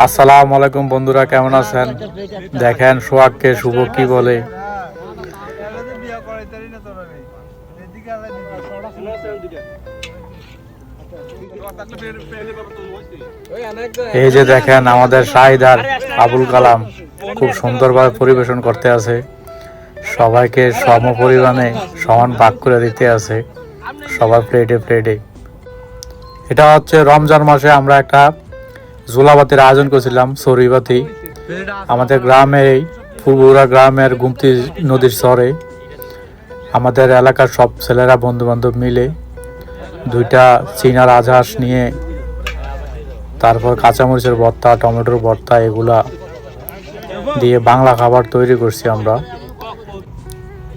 আসসালামু আলাইকুম বন্ধুরা, কেমন আছেন? দেখেন সোহাগকে শুভ কি বলে। এই যে দেখেন আমাদের শাহিদার আবুল কালাম খুব সুন্দরভাবে পরিবেশন করতে আছে, সবাইকে সম পরিমাণে সমান ভাগ করে দিতে আছে সবার প্লেটে প্লেটে। এটা হচ্ছে রমজান মাসে আমরা একটা জোলাবাতির আয়োজন করেছিলাম, সরিবাতি। আমাদের গ্রামে পূর্বরা গ্রামের গুমতি নদীর চরে আমাদের এলাকার সব ছেলেরা বন্ধু বান্ধব মিলে দুইটা চীনা রাজহাঁস নিয়ে, তারপর কাঁচামরিচের ভর্তা, টমেটোর ভর্তা, এগুলা দিয়ে বাংলা খাবার তৈরি করছি আমরা।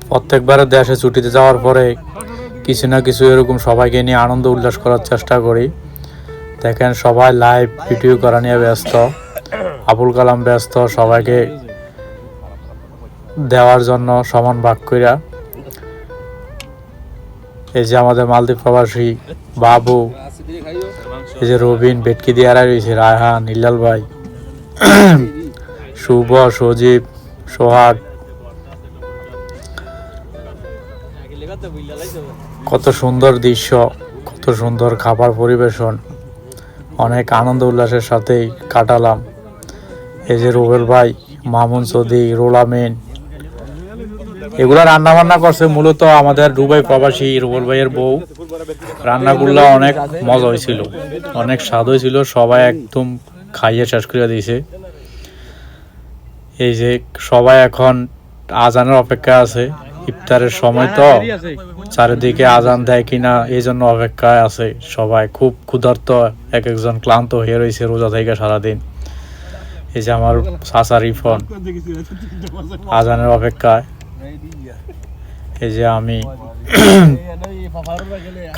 প্রত্যেকবারে দেশে ছুটিতে যাওয়ার পরে কিছু না কিছু এরকম সবাইকে নিয়ে আনন্দ উল্লাস করার চেষ্টা করি। দেখেন সবাই লাইভ ভিডিও করা নিয়ে ব্যস্ত, আবুল কালাম ব্যস্ত সবাইকে দেওয়ার জন্য সমান ভাগ কইরা। এই যে আমাদের মালদ্বীপ প্রবাসী বাবু, এই যে রবিন বেটকি দিয়ে রয়েছে, রায়হান, ইল্লাল ভাই, শুভ, সজীব, সোহাগ। কত সুন্দর দৃশ্য, কত সুন্দর খাবার পরিবেশন, অনেক আনন্দ উল্লাসের সাথেই কাটালাম। এই যে রুবেল ভাই, মামুন সৌদি, রোলামিন, এগুলা রান্না বান্না করছে মূলত আমাদের দুবাই প্রবাসী রুবেল ভাইয়ের বউ। রান্নাগুলো অনেক মজা হয়েছিল, অনেক স্বাদ হয়েছিল, সবাই একদম খাইয়ে শেষ করে দিয়েছে। এই যে সবাই এখন আজানের অপেক্ষা আছে, ইফতারের সময় তো চারিদিকে আজান দেয় কিনা এই জন্য অপেক্ষায় আছে সবাই। খুব ক্ষুধার্ত, এক একজন ক্লান্ত হয়ে রয়েছে রোজা থেকে সারাদিন। এই যে আমার চাচা রিফন আজানের অপেক্ষায়। এই যে আমি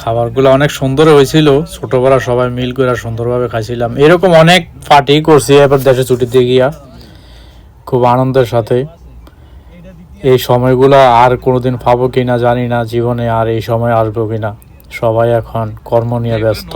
খাবারগুলো অনেক সুন্দর হয়েছিল, ছোট বড় সবাই মিল করে সুন্দরভাবে খাইছিলাম। এরকম অনেক পার্টি করছি এবার দেশে ছুটিতে গিয়া, খুব আনন্দের সাথে। এই সময়গুলো আর কোনোদিন পাবো কিনা জানি না জীবনে, আর এই সময় আসবো কিনা। সবাই এখন কর্ম নিয়ে ব্যস্ত।